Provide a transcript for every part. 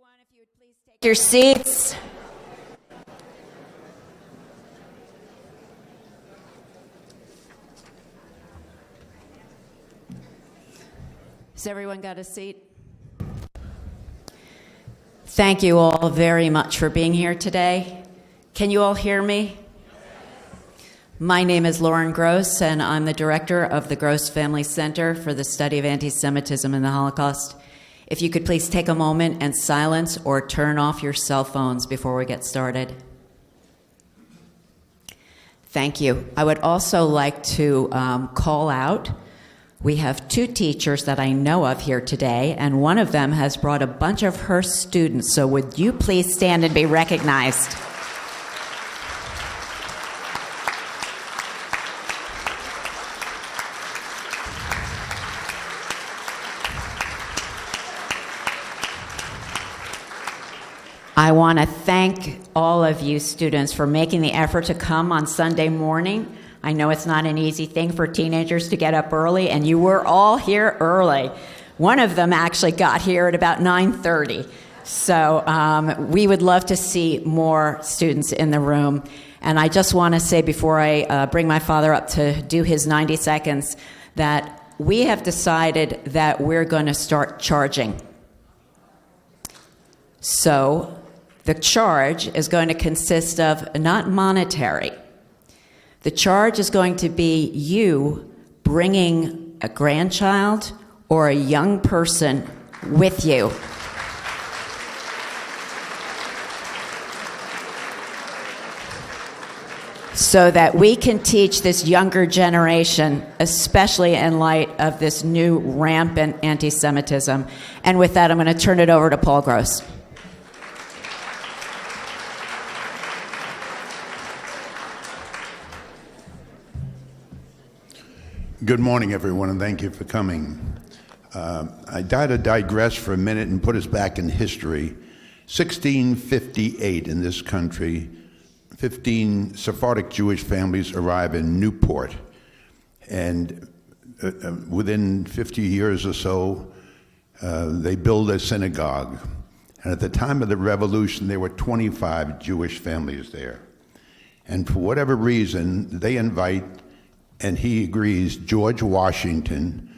everyone, if you would please take your seats. Has everyone got a seat? Thank you all very much for being here today. Can you all hear me? My name is Lauren Gross, and I'm the director of the Gross Family Center for the Study of Anti-Semitism and the Holocaust. If you could please take a moment and silence or turn off your cell phones before we get started. Thank you. I would also like to call out, we have two teachers that I know of here today, and one of them has brought a bunch of her students, so would you please stand and be recognized? I want to thank all of you students for making the effort to come on Sunday morning. I know it's not an easy thing for teenagers to get up early, and you were all here early. One of them actually got here at about 9:30. So we would love to see more students in the room. And I just want to say before I bring my father up to do his 90 seconds that we have decided that we're going to start charging. So the charge is going to consist of not monetary. The charge is going to be you bringing a grandchild or a young person with you. So that we can teach this younger generation, especially in light of this new rampant anti-Semitism. And with that, I'm going to turn it over to Paul Gross. Good morning, everyone, and thank you for coming. I got to digress for a minute and put us back in history. 1658 in this country, 15 Sephardic Jewish families arrive in Newport. And within 50 years or so, they build a synagogue. And at the time of the revolution, there were 25 Jewish families there. And for whatever reason, they invite, and he agrees, George Washington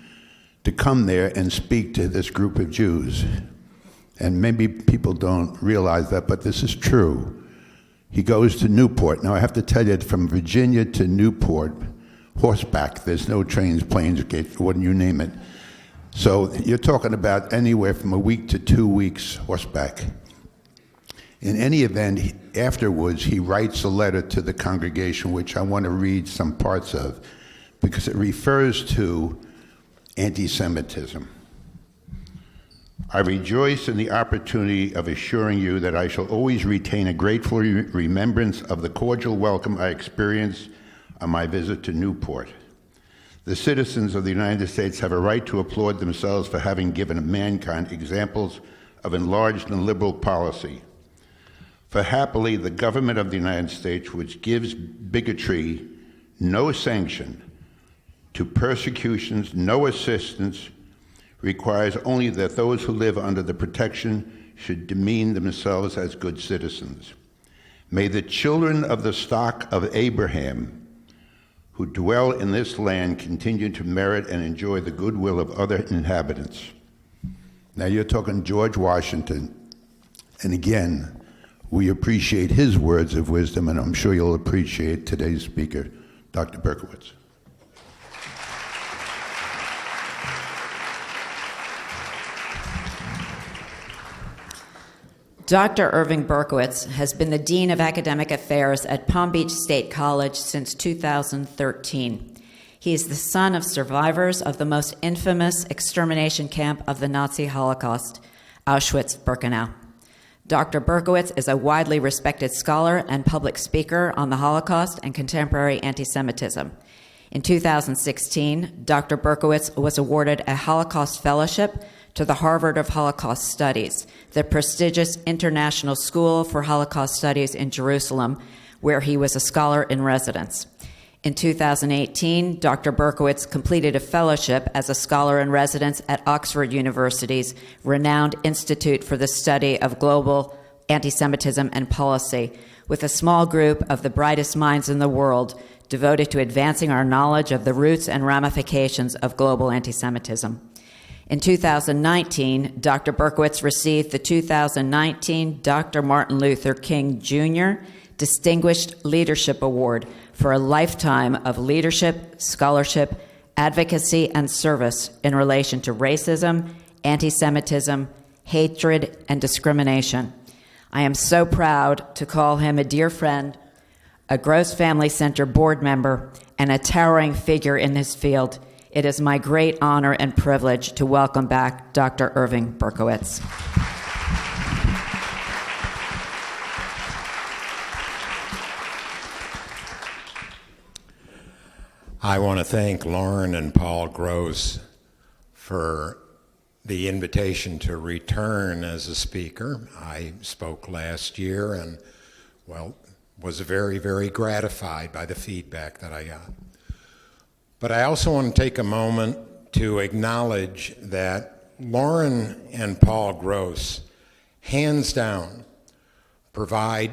to come there and speak to this group of Jews. And maybe people don't realize that, but this is true. He goes to Newport. Now, I have to tell you, from Virginia to Newport, horseback, there's no trains, planes, wouldn't you name it. So you're talking about anywhere from a week to 2 weeks horseback. In any event, afterwards, he writes a letter to the congregation, which I want to read some parts of, because it refers to anti-Semitism. I rejoice in the opportunity of assuring you that I shall always retain a grateful remembrance of the cordial welcome I experienced on my visit to Newport. The citizens of the United States have a right to applaud themselves for having given mankind examples of enlarged and liberal policy. For happily, the government of the United States, which gives bigotry no sanction, to persecutions no assistance, requires only that those who live under the protection should demean themselves as good citizens. May the children of the stock of Abraham, who dwell in this land, continue to merit and enjoy the goodwill of other inhabitants. Now you're talking George Washington, and again, we appreciate his words of wisdom, and I'm sure you'll appreciate today's speaker, Dr. Berkowitz. Dr. Irving Berkowitz has been the Dean of Academic Affairs at Palm Beach State College since 2013. He is the son of survivors of the most infamous extermination camp of the Nazi Holocaust, Auschwitz-Birkenau. Dr. Berkowitz is a widely respected scholar and public speaker on the Holocaust and contemporary anti-Semitism. In 2016, Dr. Berkowitz was awarded a Holocaust Fellowship to the Harvard of Holocaust Studies, the prestigious international school for Holocaust studies in Jerusalem, where he was a scholar in residence. In 2018, Dr. Berkowitz completed a fellowship as a scholar in residence at Oxford University's renowned Institute for the Study of Global Anti-Semitism and Policy, with a small group of the brightest minds in the world devoted to advancing our knowledge of the roots and ramifications of global anti-Semitism. In 2019, Dr. Berkowitz received the 2019 Dr. Martin Luther King Jr. Distinguished Leadership Award for a lifetime of leadership, scholarship, advocacy, and service in relation to racism, anti-Semitism, hatred, and discrimination. I am so proud to call him a dear friend, a Gross Family Center board member, and a towering figure in his field. It is my great honor and privilege to welcome back Dr. Irving Berkowitz. I want to thank Lauren and Paul Gross for the invitation to return as a speaker. I spoke last year and, was very, very gratified by the feedback that I got. But I also want to take a moment to acknowledge that Lauren and Paul Gross, hands down, provide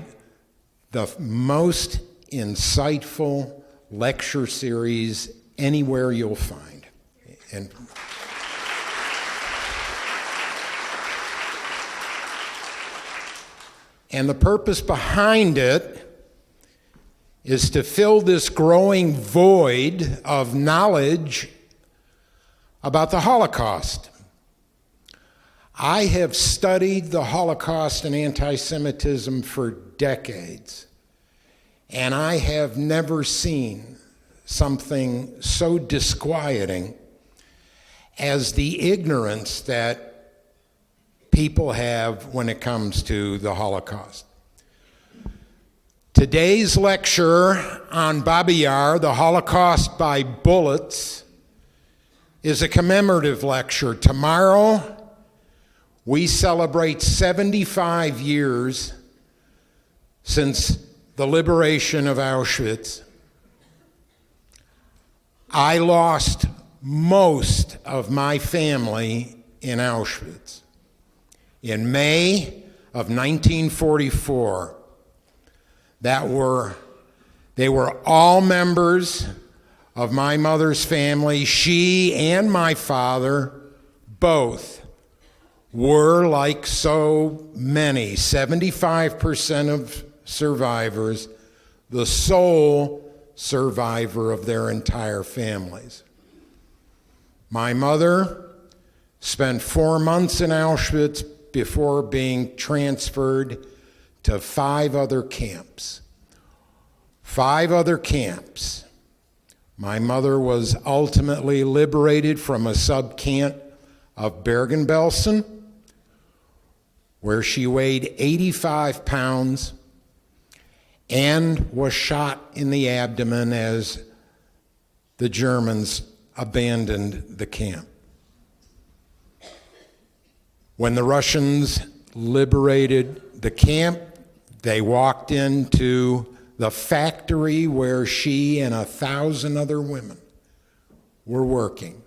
the most insightful lecture series anywhere you'll find. And the purpose behind it is to fill this growing void of knowledge about the Holocaust. I have studied the Holocaust and anti-Semitism for decades, and I have never seen something so disquieting as the ignorance that people have when it comes to the Holocaust. Today's lecture on Babi Yar, the Holocaust by Bullets, is a commemorative lecture. Tomorrow, we celebrate 75 years since the liberation of Auschwitz. I lost most of my family in Auschwitz. In May of 1944, they were all members of my mother's family. She and my father both were, like so many, 75% of survivors, the sole survivor of their entire families. My mother spent 4 months in Auschwitz before being transferred to 5 other camps. 5 other camps. My mother was ultimately liberated from a sub-camp of Bergen-Belsen, where she weighed 85 pounds and was shot in the abdomen as the Germans abandoned the camp. When the Russians liberated the camp, they walked into the factory where she and 1,000 other women were working.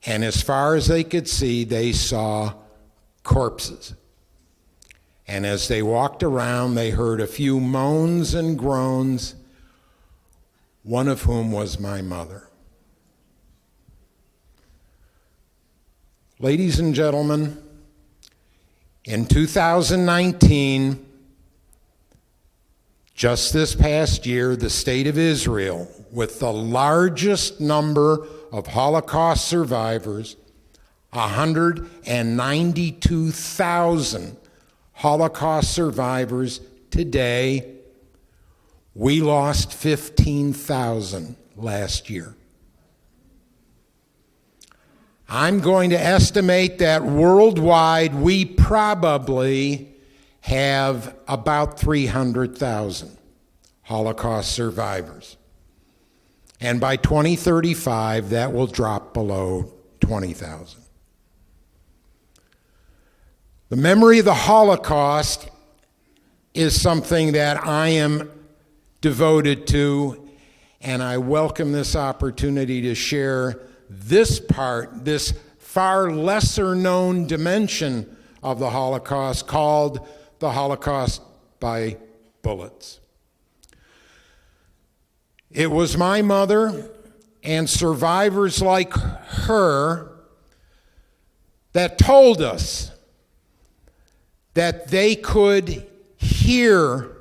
And as far as they could see, they saw corpses. And as they walked around, they heard a few moans and groans, one of whom was my mother. Ladies and gentlemen, in 2019, just this past year, the state of Israel, with the largest number of Holocaust survivors, 192,000 Holocaust survivors today. We lost 15,000 last year. I'm going to estimate that worldwide we probably have about 300,000 Holocaust survivors. And by 2035, that will drop below 20,000. The memory of the Holocaust is something that I am devoted to And I welcome this opportunity to share this part, this far lesser known dimension of the Holocaust called the Holocaust by bullets. It was my mother and survivors like her that told us that they could hear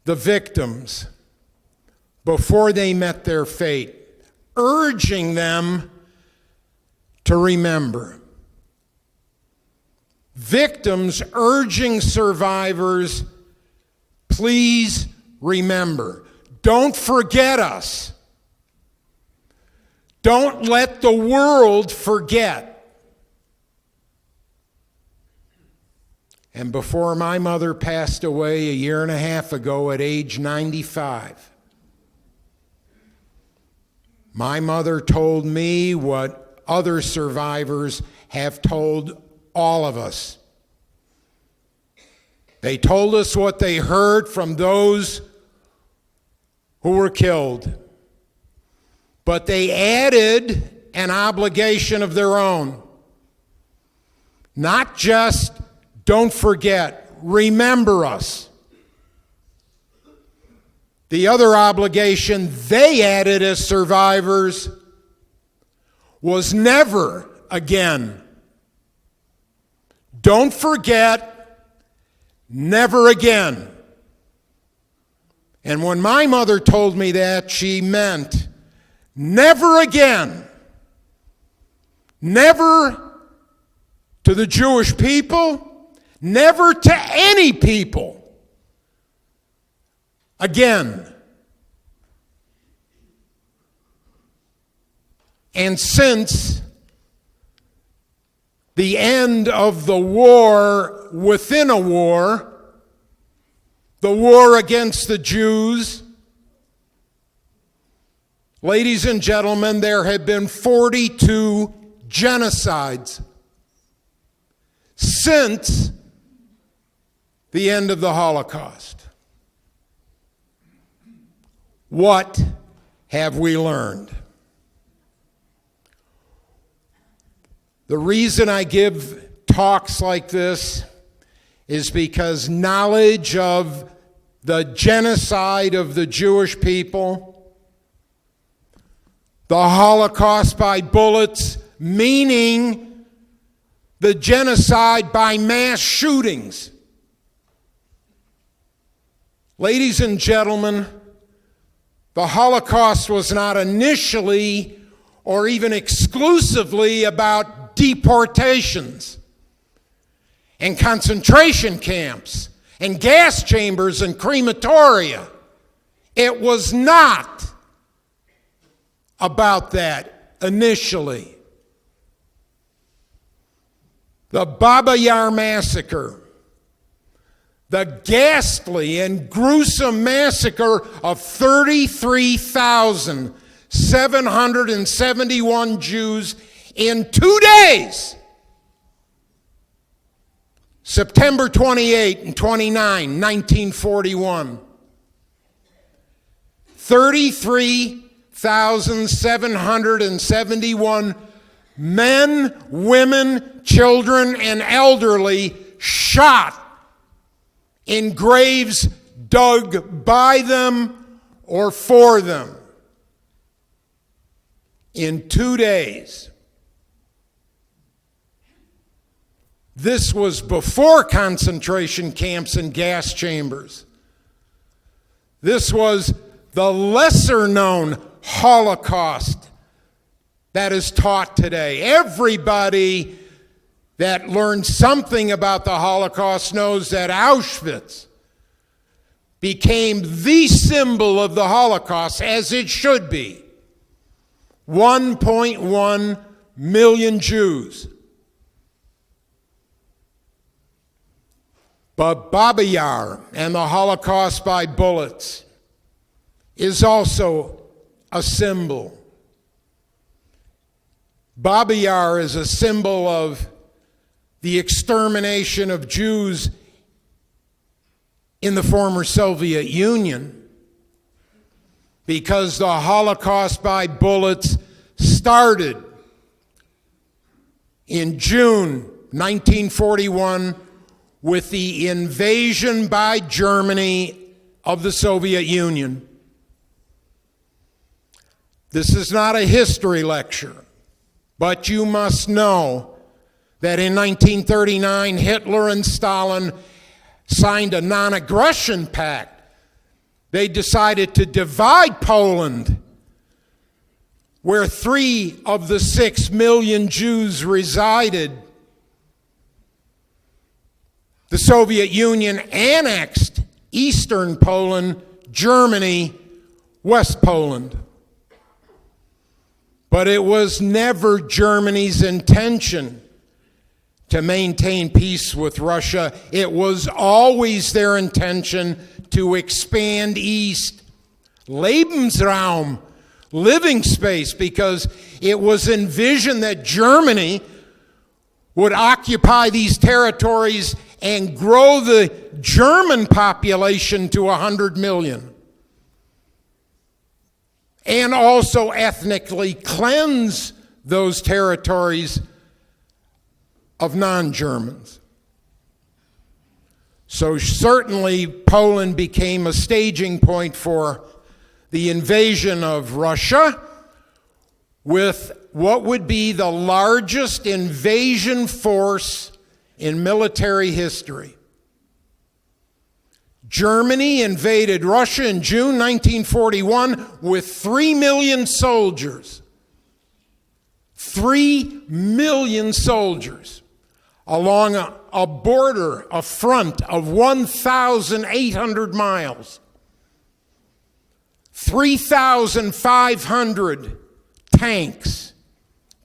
the victims before they met their fate, urging them to remember. Victims urging survivors, please remember. Don't forget us. Don't let the world forget. And before my mother passed away a year and a half ago at age 95, my mother told me what other survivors have told all of us. They told us what they heard from those who were killed, but they added an obligation of their own. Not just don't forget, remember us. The other obligation they added as survivors was never again. Don't forget, never again. And when my mother told me that, she meant never again. Never to the Jewish people, never to any people again. And since the end of the war within a war, the war against the Jews, ladies and gentlemen, there have been 42 genocides since the end of the Holocaust. What have we learned? The reason I give talks like this is because knowledge of the genocide of the Jewish people, the Holocaust by bullets, meaning the genocide by mass shootings. Ladies and gentlemen, the Holocaust was not initially or even exclusively about deportations and concentration camps and gas chambers and crematoria. It was not about that initially. The Baba Yar massacre, the ghastly and gruesome massacre of 33,771 Jews in 2 days, September 28 and 29, 1941. 33,771 men, women, children, and elderly shot in graves dug by them or for them in 2 days. This was before concentration camps and gas chambers. This was the lesser known Holocaust that is taught today. Everybody that learns something about the Holocaust knows that Auschwitz became the symbol of the Holocaust, as it should be. 1.1 million Jews. But Baba Yar and the Holocaust by bullets is also a symbol. Baba Yar is a symbol of the extermination of Jews in the former Soviet Union, because the Holocaust by bullets started in June 1941 with the invasion by Germany of the Soviet Union. This is not a history lecture, but you must know that in 1939, Hitler and Stalin signed a non-aggression pact. They decided to divide Poland, where 3 of the 6 million Jews resided. The Soviet Union annexed eastern Poland, Germany, West Poland. But it was never Germany's intention to maintain peace with Russia. It was always their intention to expand east. Lebensraum, living space, because it was envisioned that Germany would occupy these territories and grow the German population to 100 million. And also ethnically cleanse those territories of non-Germans. So certainly Poland became a staging point for the invasion of Russia, with what would be the largest invasion force in military history. Germany invaded Russia in June 1941 with 3 million soldiers. 3 million soldiers along a border, a front of 1,800 miles. 3,500 tanks,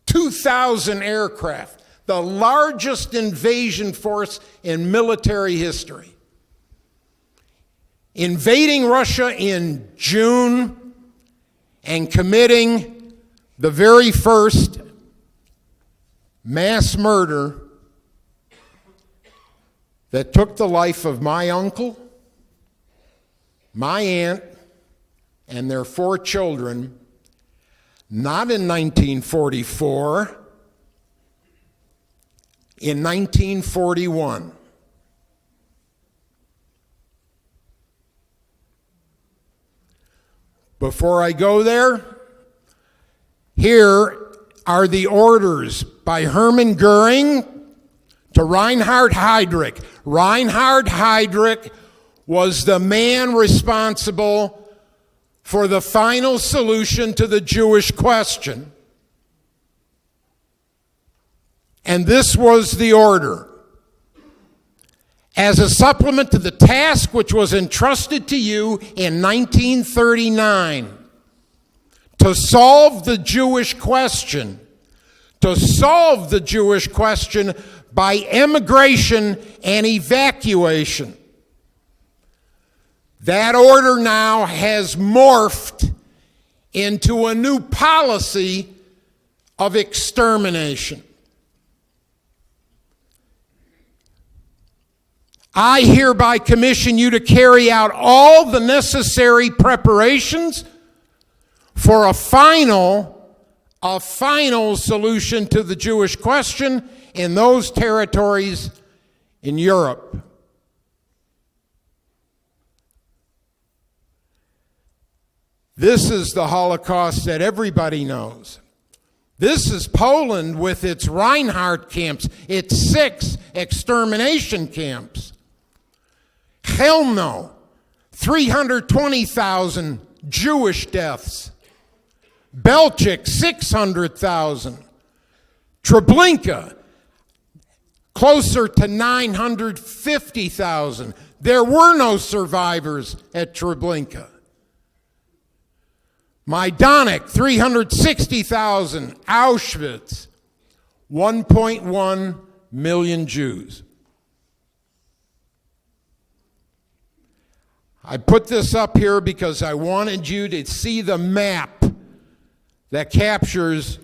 2,000 aircraft, the largest invasion force in military history. Invading Russia in June and committing the very first mass murder that took the life of my uncle, my aunt, and their 4 children, not in 1944, in 1941. Before I go there, here are the orders by Hermann Goering to Reinhard Heydrich. Reinhard Heydrich was the man responsible for the final solution to the Jewish question. And this was the order. As a supplement to the task which was entrusted to you in 1939 to solve the Jewish question, by emigration and evacuation. That order now has morphed into a new policy of extermination. I hereby commission you to carry out all the necessary preparations for a final solution to the Jewish question in those territories in Europe. This is the Holocaust that everybody knows. This is Poland with its Reinhardt camps, its 6 extermination camps. Chelmno, 320,000 Jewish deaths. Belchik, 600,000. Treblinka, closer to 950,000. There were no survivors at Treblinka. Majdanek, 360,000. Auschwitz, 1.1 million Jews. I put this up here because I wanted you to see the map that captures.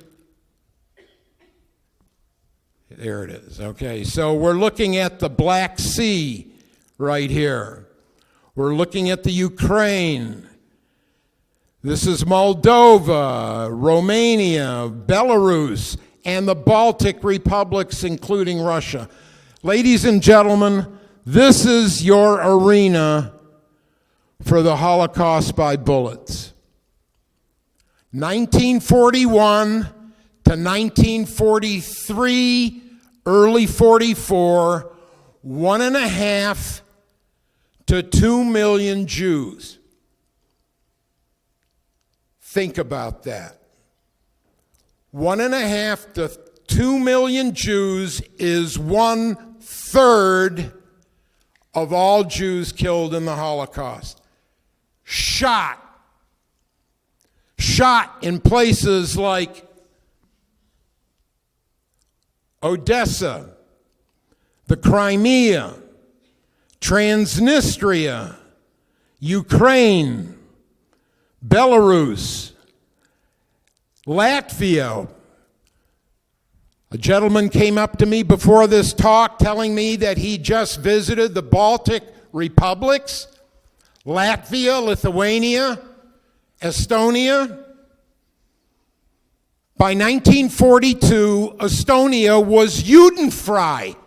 There it is. Okay, so we're looking at the Black Sea right here. We're looking at the Ukraine. This is Moldova, Romania, Belarus, and the Baltic republics, including Russia. Ladies and gentlemen, this is your arena for the Holocaust by bullets. 1941 to 1943, early 44, 1.5 to 2 million Jews. Think about that. 1.5 to 2 million Jews is 1/3 of all Jews killed in the Holocaust. Shot in places like Odessa, the Crimea, Transnistria, Ukraine, Belarus, Latvia. A gentleman came up to me before this talk telling me that he just visited the Baltic republics, Latvia, Lithuania, Estonia. By 1942, Estonia was Judenfrei.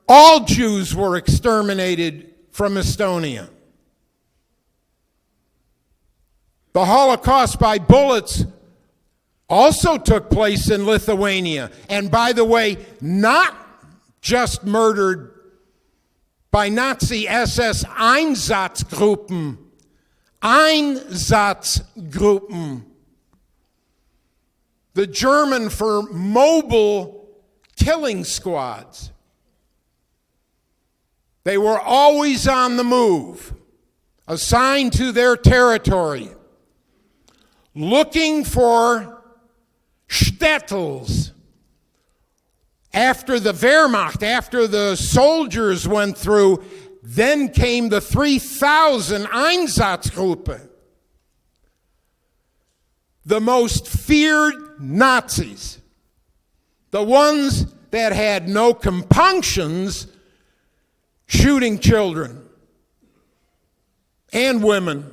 All Jews were exterminated from Estonia. The Holocaust by bullets also took place in Lithuania. And by the way, not just murdered by Nazi SS Einsatzgruppen. The German for mobile killing squads. They were always on the move, assigned to their territory, looking for shtetls. After the Wehrmacht, after the soldiers went through, then came the 3,000 Einsatzgruppe. The most feared Nazis, the ones that had no compunctions shooting children and women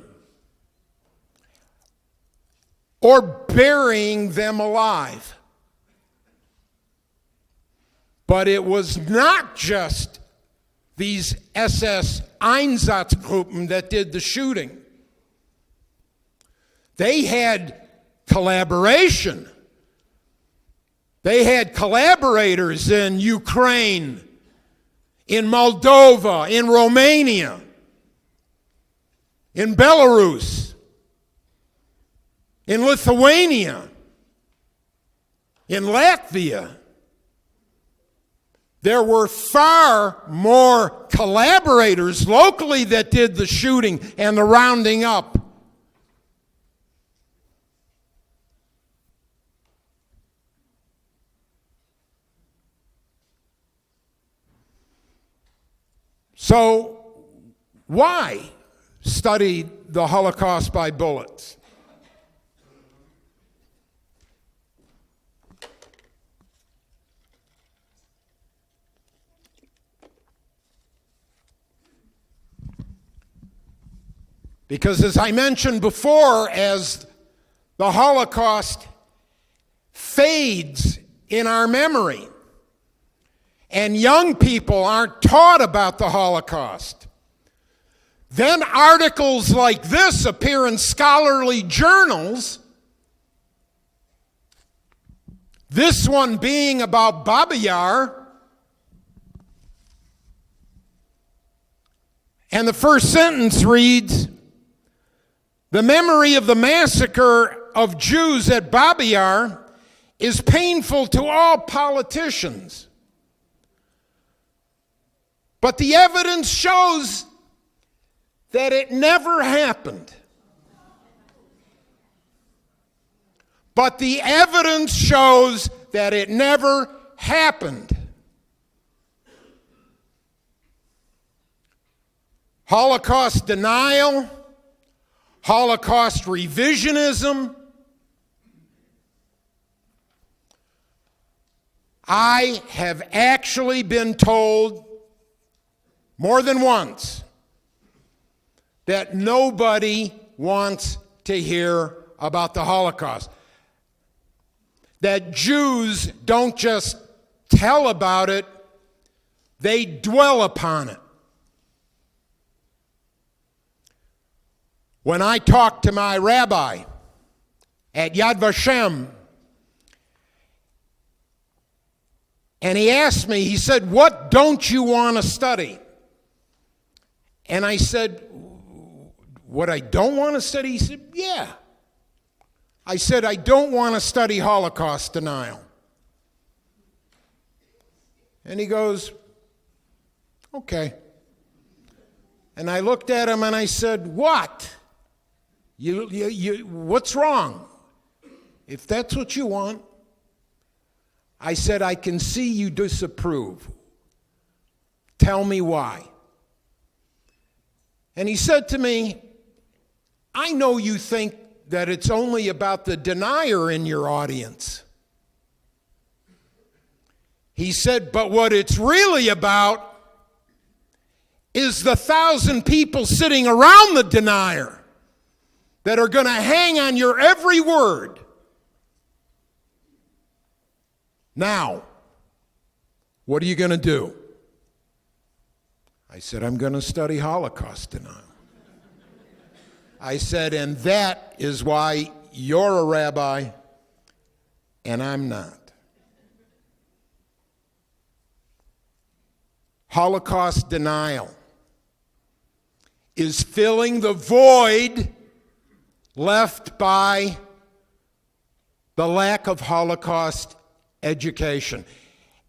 or burying them alive. But it was not just these SS Einsatzgruppen that did the shooting. They had collaboration. They had collaborators in Ukraine, in Moldova, in Romania, in Belarus, in Lithuania, in Latvia. There were far more collaborators locally that did the shooting and the rounding up. So, why study the Holocaust by bullets? Because as I mentioned before, as the Holocaust fades in our memory, and young people aren't taught about the Holocaust, then articles like this appear in scholarly journals, this one being about Babi Yar, and the first sentence reads, "The memory of the massacre of Jews at Babi Yar is painful to all politicians. But the evidence shows that it never happened." But the evidence shows that it never happened. Holocaust denial, Holocaust revisionism. I have actually been told more than once that nobody wants to hear about the Holocaust. That Jews don't just tell about it, they dwell upon it. When I talked to my rabbi at Yad Vashem, and he asked me, he said, "What don't you want to study?" And I said, "What I don't want to study?" He said, "Yeah." I said, "I don't want to study Holocaust denial." And he goes, "Okay." And I looked at him and I said, "What? What's wrong? If that's what you want." I said, "I can see you disapprove. Tell me why." And he said to me, "I know you think that it's only about the denier in your audience." He said, "But what it's really about is the 1,000 people sitting around the denier that are going to hang on your every word. Now, what are you going to do?" I said, "I'm going to study Holocaust denial." I said, "And that is why you're a rabbi and I'm not." Holocaust denial is filling the void left by the lack of Holocaust education.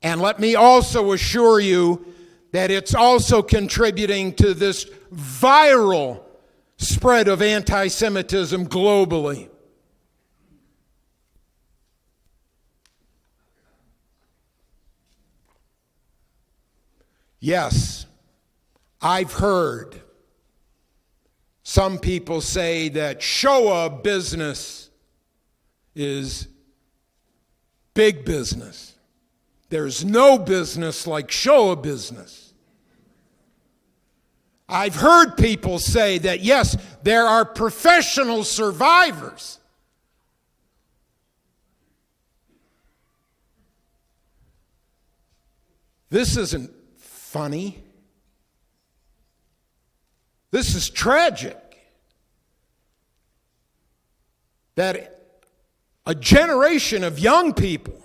And let me also assure you that it's also contributing to this viral spread of anti-Semitism globally. Yes, I've heard some people say that Shoah business is big business. There's no business like Shoah business. I've heard people say that, yes, there are professional survivors. This isn't funny. This is tragic. That a generation of young people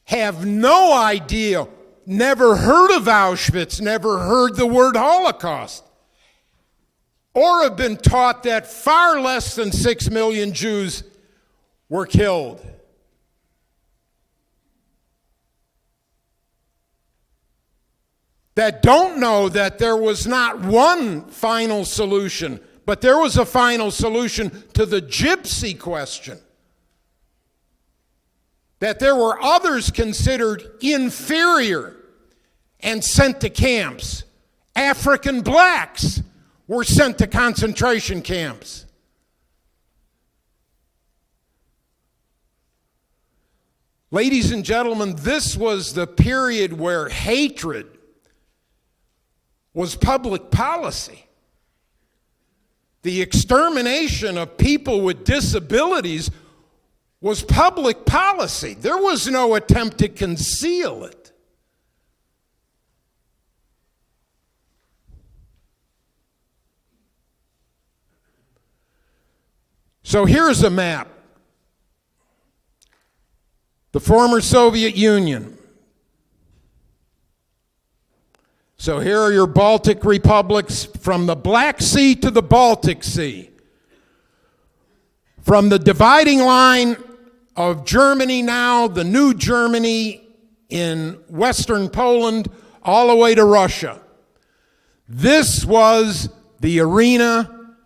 have no idea, never heard of Auschwitz, never heard the word Holocaust, or have been taught that far less than 6 million Jews were killed. That don't know that there was not one final solution, but there was a final solution to the gypsy question. That there were others considered inferior and sent to camps. African blacks were sent to concentration camps. Ladies and gentlemen, this was the period where hatred was public policy. The extermination of people with disabilities was public policy. There was no attempt to conceal it. So here's a map. The former Soviet Union. So here are your Baltic republics from the Black Sea to the Baltic Sea. From the dividing line of Germany now, the new Germany in western Poland, all the way to Russia. This was the arena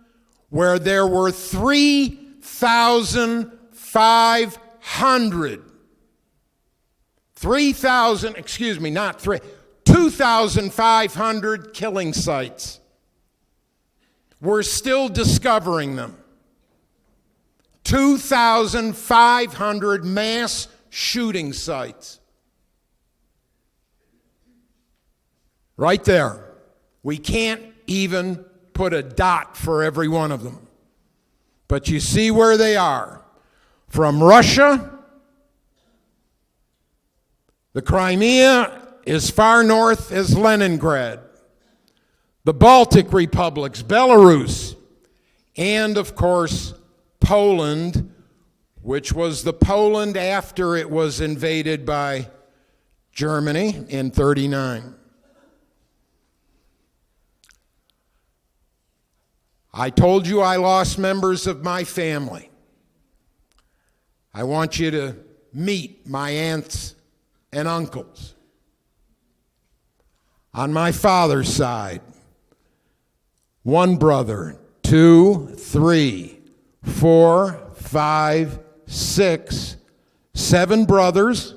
where there were 2,500 killing sites. We're still discovering them. 2,500 mass shooting sites. Right there. We can't even put a dot for every one of them. But you see where they are. From Russia, the Crimea as far north as Leningrad, the Baltic republics, Belarus, and of course, Poland, which was the Poland after it was invaded by Germany in 1939. I told you I lost members of my family. I want you to meet my aunts and uncles. On my father's side, one brother, 2, 3, 4, 5, 6, 7 brothers,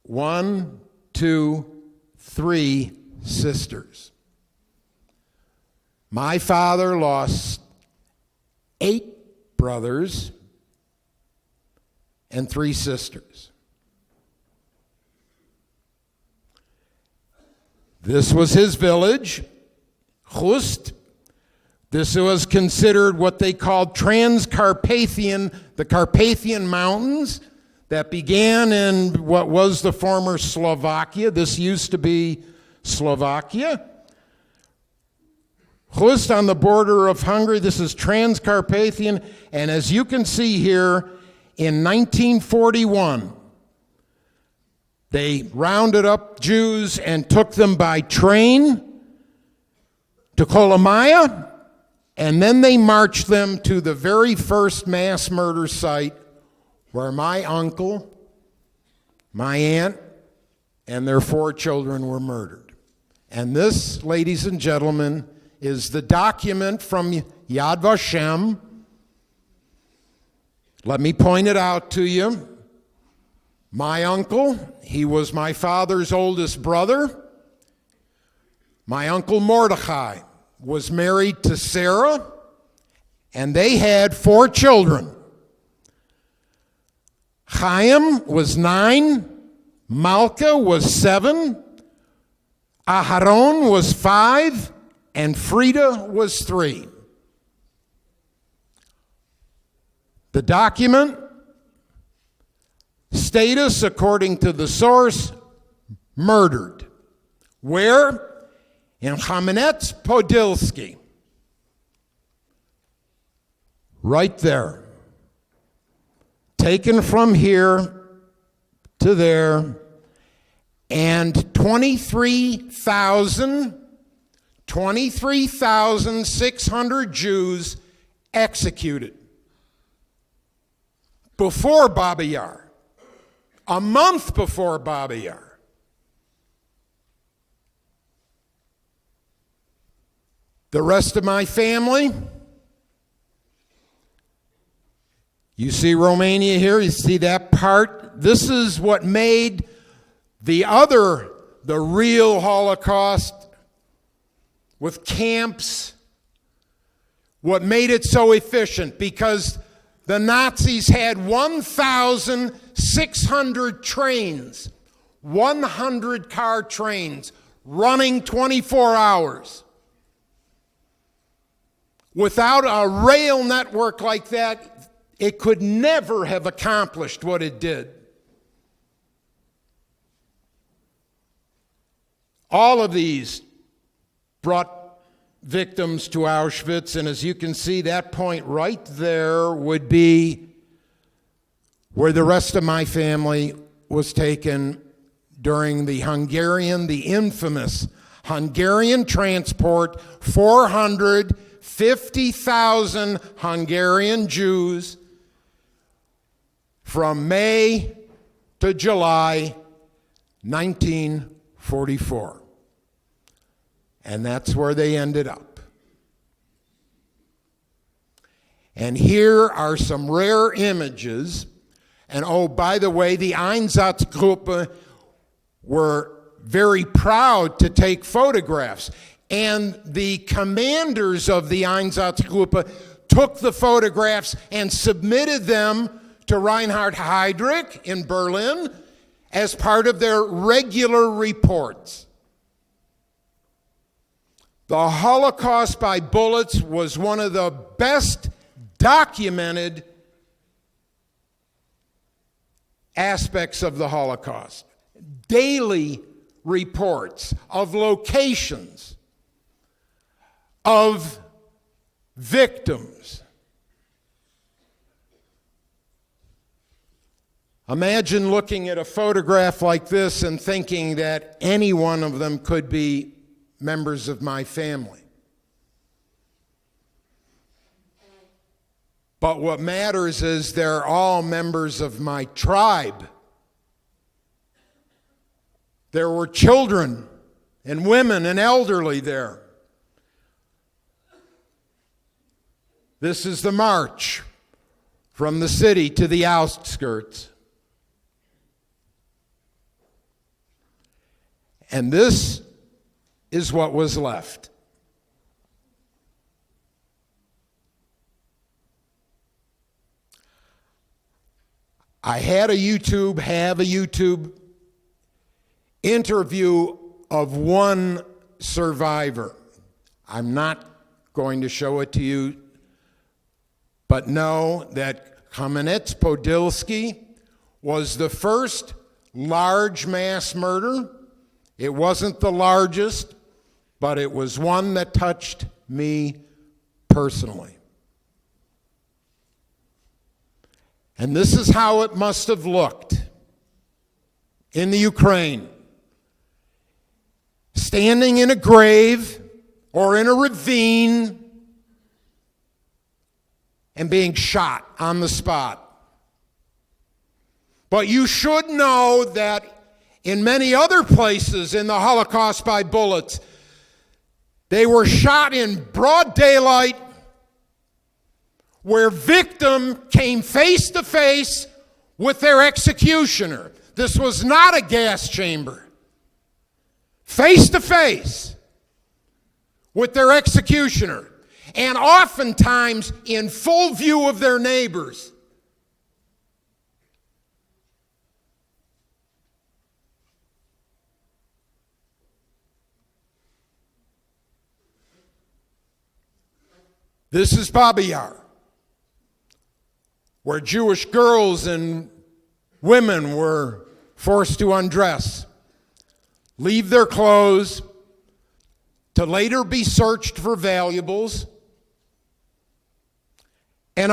1, 2, 3 sisters. My father lost 8 brothers and 3 sisters. This was his village, Khust. This was considered what they called Transcarpathian, the Carpathian Mountains that began in what was the former Slovakia. This used to be Slovakia. Khust on the border of Hungary. This is Transcarpathian. And as you can see here, in 1941, they rounded up Jews and took them by train to Kolomaya, and then they marched them to the very first mass murder site where my uncle, my aunt, and their 4 children were murdered. And this, ladies and gentlemen, is the document from Yad Vashem. Let me point it out to you. My uncle, he was my father's oldest brother. My uncle Mordechai was married to Sarah, and they had 4 children. Chaim was 9, Malka was 7, Aharon was 5, and Frida was 3. The document, status according to the source, murdered. Where? In Kamenets-Podilsky. Right there. Taken from here to there, and 23,600 Jews executed. Before Baba Yar, a month before Baba Yar. The rest of my family, you see Romania here, you see that part. This is what made the real Holocaust with camps, what made it so efficient, because the Nazis had 1,600 trains, 100-car trains, running 24 hours. Without a rail network like that, it could never have accomplished what it did. All of these brought victims to Auschwitz, and as you can see, that point right there would be where the rest of my family was taken during the infamous Hungarian transport. 450,000 Hungarian Jews from May to July 1944. And that's where they ended up. And here are some rare images. And oh, by the way, the Einsatzgruppe were very proud to take photographs. And the commanders of the Einsatzgruppe took the photographs and submitted them to Reinhard Heydrich in Berlin as part of their regular reports. The Holocaust by bullets was one of the best documented aspects of the Holocaust. Daily reports of locations, of victims. Imagine looking at a photograph like this and thinking that any one of them could be members of my family. But what matters is they're all members of my tribe. There were children and women and elderly there. This is the march from the city to the outskirts. And this is what was left. I have a YouTube interview of one survivor. I'm not going to show it to you, but know that Kamenets-Podilsky was the first large mass murder. It wasn't the largest, but it was one that touched me personally. And this is how it must have looked in the Ukraine. Standing in a grave or in a ravine and being shot on the spot. But you should know that in many other places in the Holocaust by bullets, they were shot in broad daylight, where victim came face to face with their executioner. This was not a gas chamber. Face to face with their executioner, and oftentimes in full view of their neighbors. This is Babi Yar, where Jewish girls and women were forced to undress, leave their clothes, to later be searched for valuables. And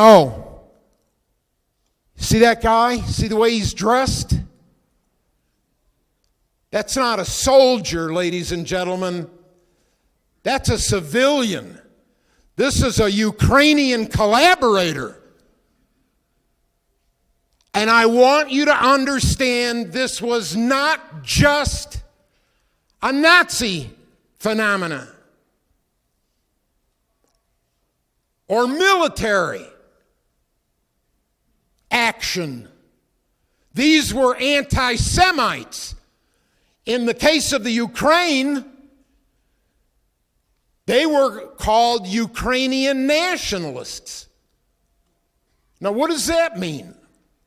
see that guy? See the way he's dressed? That's not a soldier, ladies and gentlemen. That's a civilian. This is a Ukrainian collaborator. And I want you to understand this was not just a Nazi phenomena or military action. These were anti-Semites. In the case of the Ukraine, they were called Ukrainian nationalists. Now, what does that mean?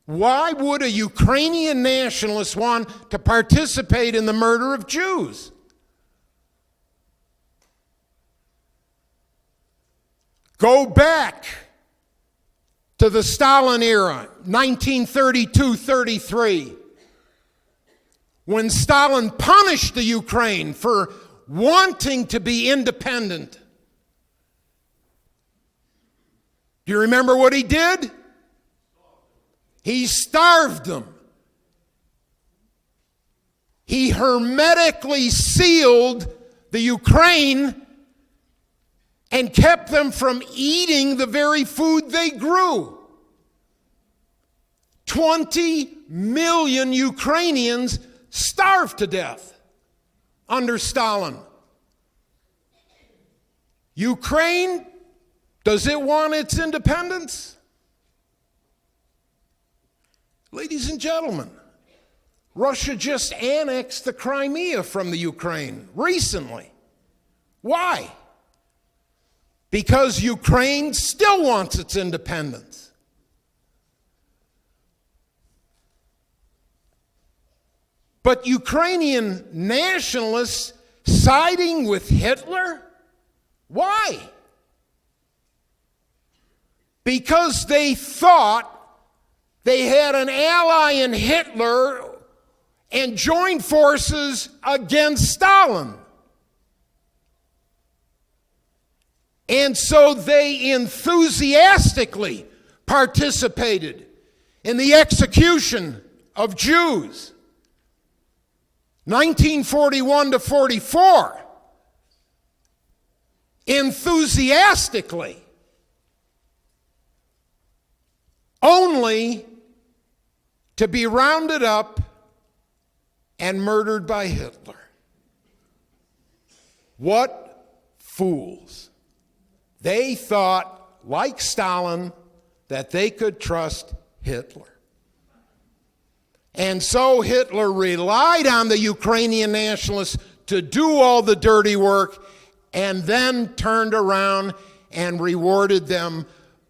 Why would a Ukrainian nationalist want to participate in the murder of Jews? Go back to the Stalin era, 1932-33, when Stalin punished the Ukraine for wanting to be independent. Do you remember what he did? He starved them. He hermetically sealed the Ukraine and kept them from eating the very food they grew. 20 million Ukrainians starved to death under Stalin. Ukraine, does it want its independence? Ladies and gentlemen, Russia just annexed the Crimea from the Ukraine recently. Why? Because Ukraine still wants its independence. But Ukrainian nationalists siding with Hitler Why? Because they thought they had an ally in Hitler and joined forces against Stalin. And so they enthusiastically participated in the execution of Jews. 1941 to 44. Enthusiastically. Only to be rounded up and murdered by Hitler. What fools. They thought, like Stalin, that they could trust Hitler. And so Hitler relied on the Ukrainian nationalists to do all the dirty work and then turned around and rewarded them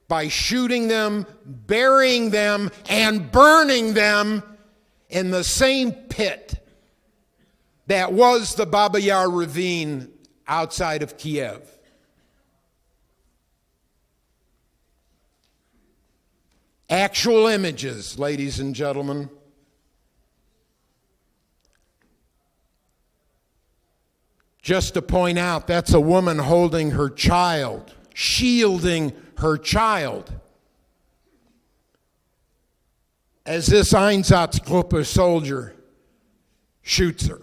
by shooting them, burying them, and burning them in the same pit that was the Baba Yar ravine outside of Kiev. Actual images, ladies and gentlemen. Just to point out, that's a woman holding her child, shielding her child. As this Einsatzgruppe soldier shoots her.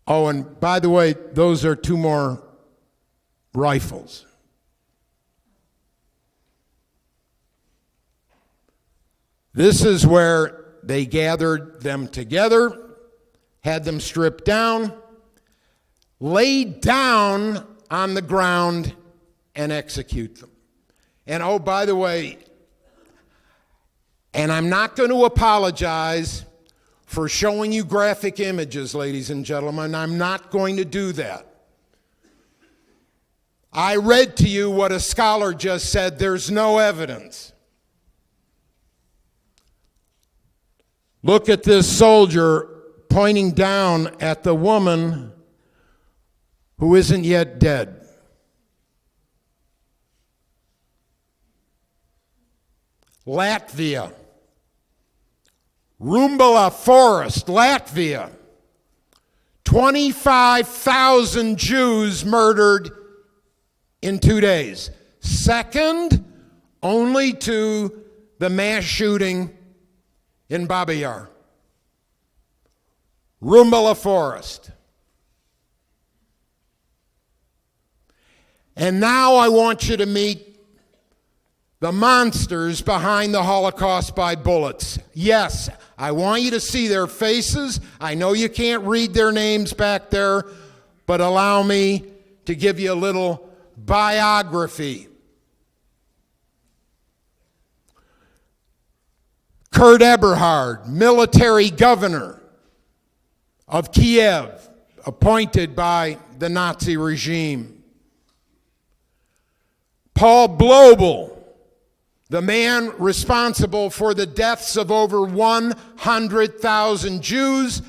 Oh, and by the way, those are 2 more rifles. This is where they gathered them together, had them stripped down, laid down on the ground, and execute them. And oh, by the way, and I'm not going to apologize for showing you graphic images, ladies and gentlemen. I'm not going to do that. I read to you what a scholar just said. There's no evidence. Look at this soldier pointing down at the woman who isn't yet dead. Latvia. Rumbala Forest, Latvia. 25,000 Jews murdered in 2 days. Second only to the mass shooting in Baba Yar. Rumbala Forest. And now I want you to meet the monsters behind the Holocaust by bullets. Yes, I want you to see their faces. I know you can't read their names back there, but allow me to give you a little biography. Kurt Eberhard, military governor of Kiev, appointed by the Nazi regime. Paul Blobel, the man responsible for the deaths of over 100,000 Jews.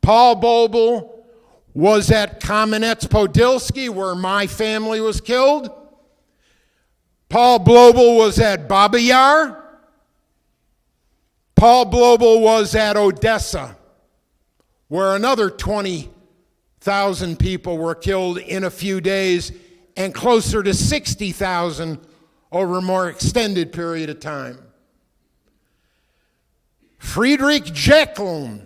Paul Blobel was at Kamenets-Podilsky, where my family was killed. Paul Blobel was at Baba Yar. Paul Blobel was at Odessa, where another 20,000 people were killed in a few days, and closer to 60,000 over a more extended period of time. Friedrich Jeckeln,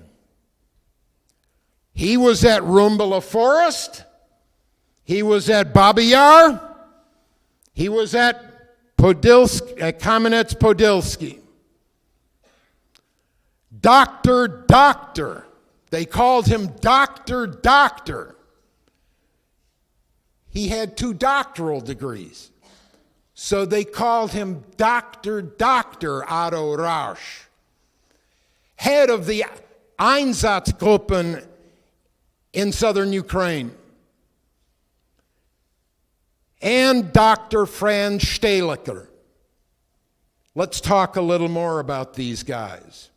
he was at Rumbala Forest, he was at Baba Yar, he was at Kamenets-Podilsky. Doctor, they called him Doctor. He had 2 doctoral degrees. So they called him Dr. Otto Rausch, head of the Einsatzgruppen in southern Ukraine. And Dr. Franz Stehlicker. Let's talk a little more about these guys.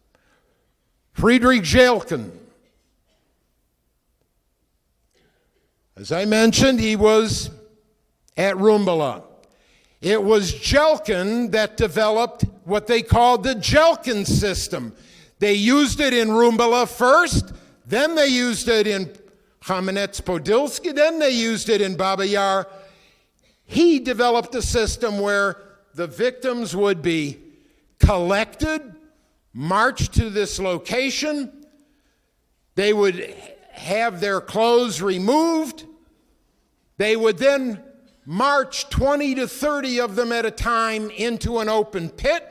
Friedrich Jeckeln, As I mentioned, he was at Rumbala. It was Jelkin that developed what they called the Jelkin system. They used it in Rumbala first, then they used it in Kamenets-Podilsky, then they used it in Baba Yar. He developed a system where the victims would be collected, marched to this location, they would have their clothes removed, they would then march 20 to 30 of them at a time into an open pit,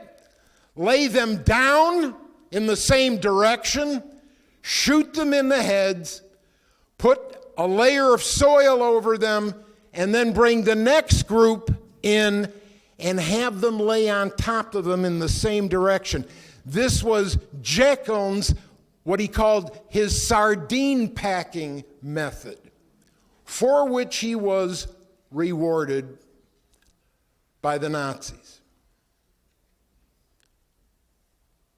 lay them down in the same direction, shoot them in the heads, put a layer of soil over them, and then bring the next group in and have them lay on top of them in the same direction. This was Jekyll's, what he called his sardine packing method, for which he was rewarded by the Nazis.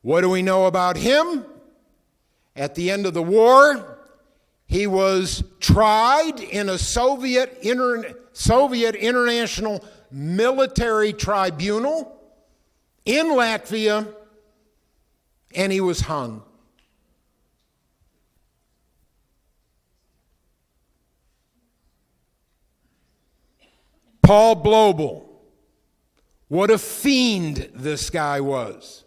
What do we know about him? At the end of the war, he was tried in a Soviet International Military Tribunal in Latvia, and he was hung. Paul Blobel, what a fiend this guy was.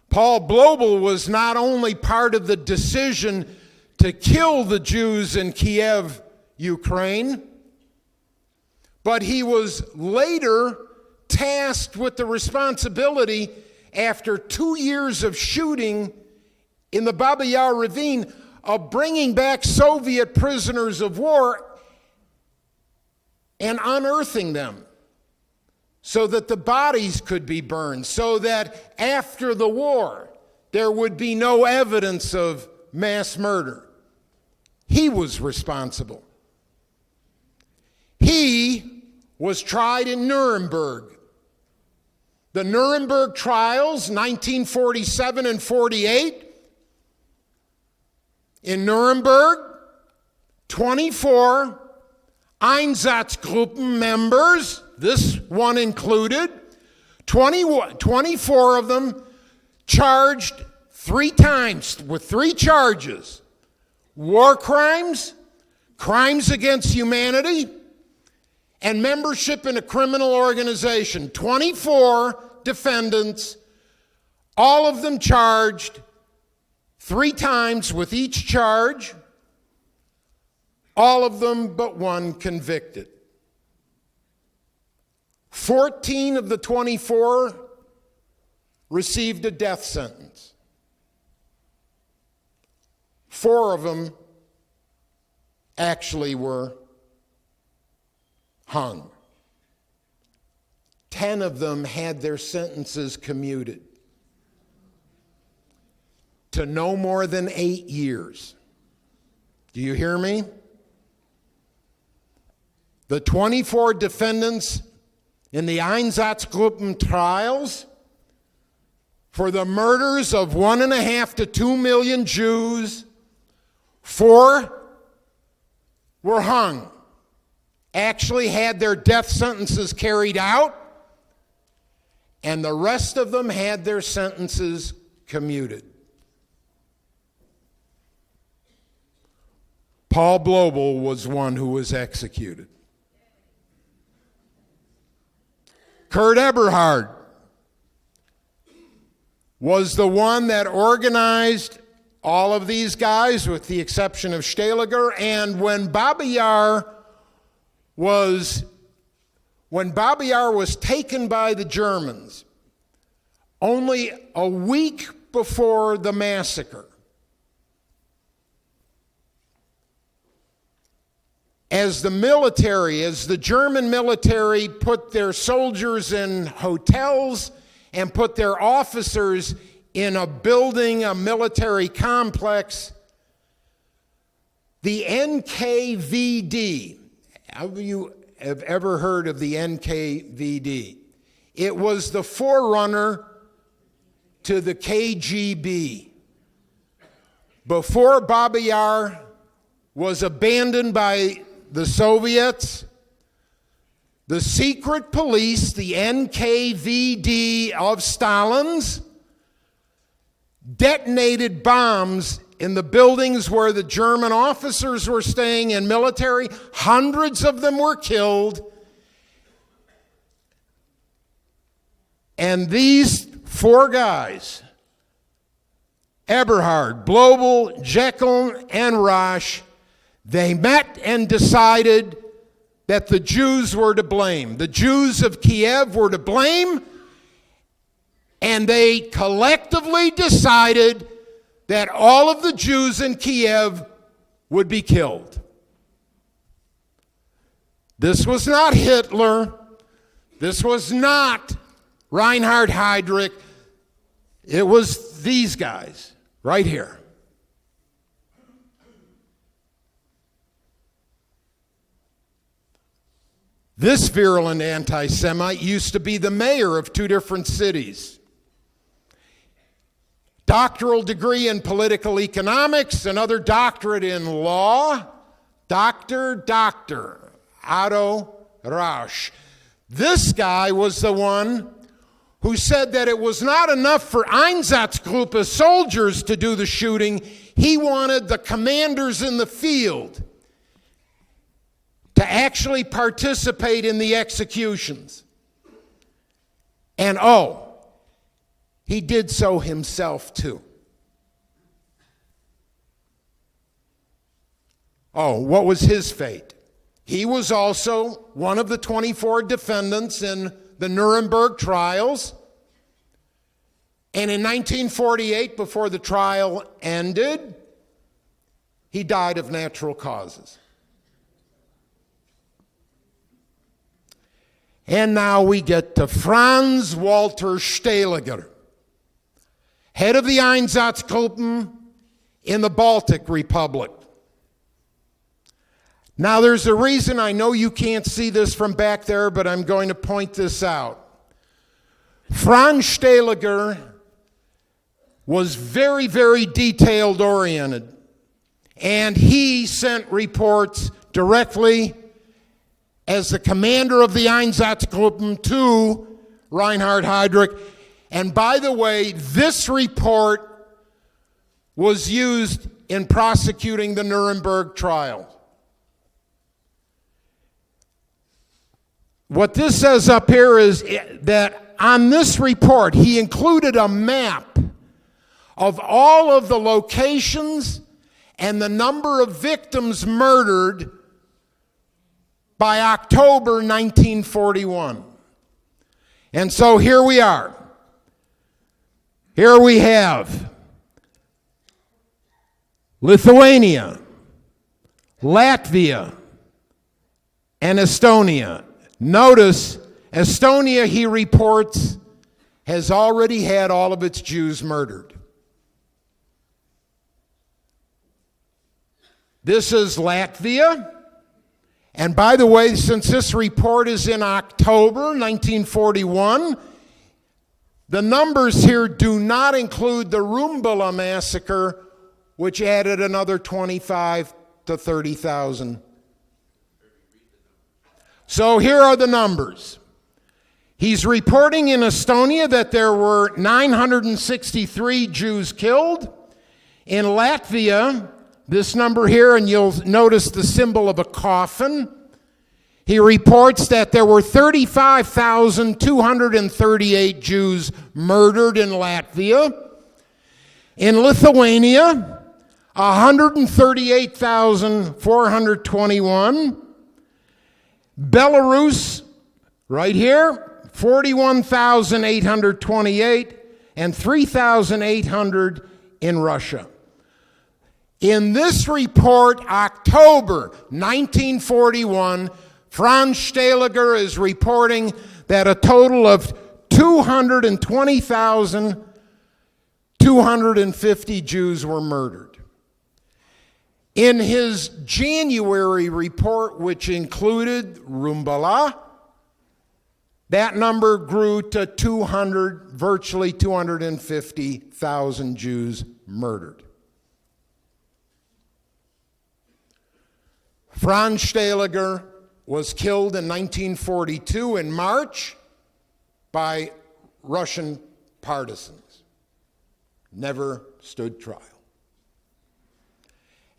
Paul Blobel was not only part of the decision to kill the Jews in Kiev, Ukraine, but he was later tasked with the responsibility, after 2 years of shooting in the Baba Yar ravine, of bringing back Soviet prisoners of war and unearthing them so that the bodies could be burned, so that after the war there would be no evidence of mass murder. He was responsible. He was tried in Nuremberg. The Nuremberg trials, 1947 and 48. In Nuremberg, 24 Einsatzgruppen members, this one included, 24 of them charged 3 times with 3 charges: war crimes, crimes against humanity, and membership in a criminal organization. 24 defendants, all of them charged 3 times with each charge, all of them but one convicted. 14 of the 24 received a death sentence. 4 of them actually were hung. 10 of them had their sentences commuted to no more than 8 years. Do you hear me? The 24 defendants in the Einsatzgruppen trials for the murders of 1.5 to 2 million Jews, 4 were hung, actually had their death sentences carried out, and the rest of them had their sentences commuted. Paul Blobel was one who was executed. Kurt Eberhard was the one that organized all of these guys, with the exception of Stehliger. And when Baba Yar was taken by the Germans, only a week before the massacre, as the German military put their soldiers in hotels and put their officers in a building, a military complex, the NKVD, how many of you have ever heard of the NKVD? It was the forerunner to the KGB. Before Baba Yar was abandoned by the Soviets, the secret police, the NKVD of Stalin's, detonated bombs in the buildings where the German officers were staying and military. Hundreds of them were killed. And these four guys, Eberhard, Blobel, Jekyll, and Rosch, they met and decided that the Jews were to blame. The Jews of Kiev were to blame, and they collectively decided that all of the Jews in Kiev would be killed. This was not Hitler. This was not Reinhard Heydrich. It was these guys right here. This virulent anti-Semite used to be the mayor of two different cities. Doctoral degree in political economics, another doctorate in law. Dr. Otto Rausch. This guy was the one who said that it was not enough for Einsatzgruppe soldiers to do the shooting. He wanted the commanders in the field to actually participate in the executions. And he did so himself too. What was his fate? He was also one of the 24 defendants in the Nuremberg trials. And in 1948, before the trial ended, he died of natural causes. And now we get to Franz Walter Stehliger, head of the Einsatzgruppen in the Baltic Republic. Now there's a reason, I know you can't see this from back there, but I'm going to point this out. Franz Stehliger was very, very detailed oriented, and he sent reports directly as the commander of the Einsatzgruppen to Reinhard Heydrich. And by the way, this report was used in prosecuting the Nuremberg trial. What this says up here is that on this report, he included a map of all of the locations and the number of victims murdered by October 1941. And so here we are. Here we have Lithuania, Latvia, and Estonia. Notice, Estonia, he reports, has already had all of its Jews murdered. This is Latvia. And by the way, since this report is in October 1941, the numbers here do not include the Rumbala massacre, which added another 25 to 30,000. So here are the numbers. He's reporting in Estonia that there were 963 Jews killed. In Latvia, this number here, and you'll notice the symbol of a coffin. He reports that there were 35,238 Jews murdered in Latvia. In Lithuania, 138,421. Belarus, right here, 41,828, and 3,800 in Russia. In this report, October 1941, Franz Stehliger is reporting that a total of 220,250 Jews were murdered. In his January report, which included Rumbala, that number grew to virtually 250,000 Jews murdered. Franz Stehliger was killed in 1942 in March by Russian partisans. Never stood trial.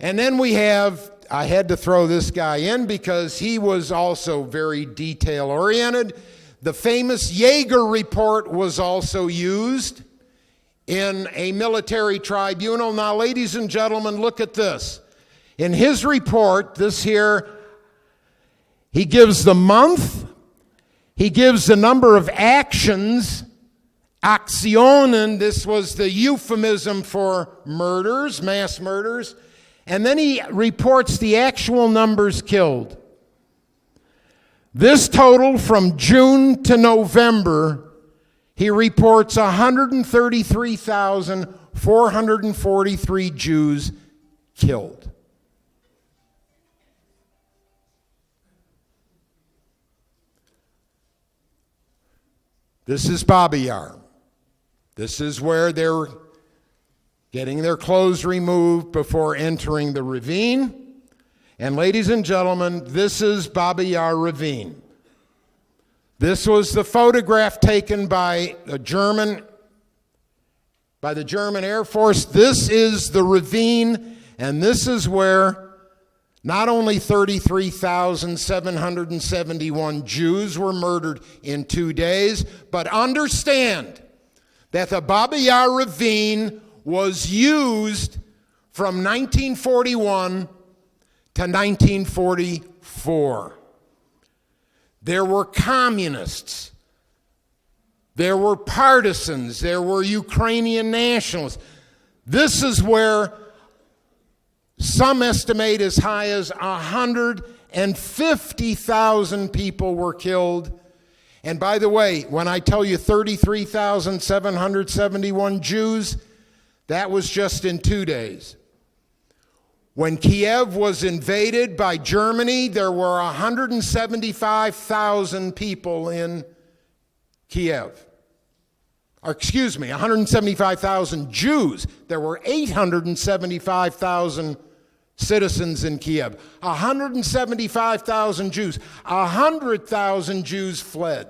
And then we have, I had to throw this guy in because he was also very detail-oriented. The famous Jaeger report was also used in a military tribunal. Now, ladies and gentlemen, look at this. In his report, this here, he gives the month, he gives the number of actions, Aktionen, this was the euphemism for murders, mass murders, and then he reports the actual numbers killed. This total from June to November, he reports 133,443 Jews killed. This is Babi Yar. This is where they're getting their clothes removed before entering the ravine. And ladies and gentlemen, this is Babi Yar ravine. This was the photograph taken by the German Air Force. This is the ravine, and this is where not only 33,771 Jews were murdered in 2 days, but understand that the Babi Yar ravine was used from 1941 to 1944. There were communists, there were partisans, there were Ukrainian nationalists. This is where some estimate as high as 150,000 people were killed. And by the way, when I tell you 33,771 Jews, that was just in 2 days. When Kiev was invaded by Germany, there were 175,000 people in Kiev. 175,000 Jews. There were 875,000 citizens in Kiev. 175,000 Jews. 100,000 Jews fled,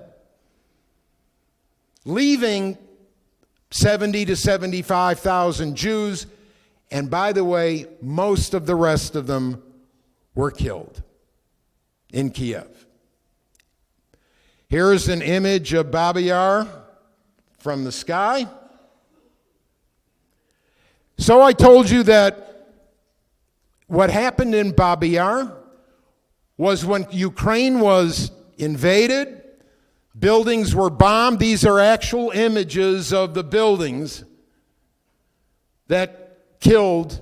leaving 70 to 75,000 Jews. And by the way, most of the rest of them were killed in Kiev. Here's an image of Babi Yar from the sky. So I told you that what happened in Babi Yar was when Ukraine was invaded, buildings were bombed. These are actual images of the buildings that killed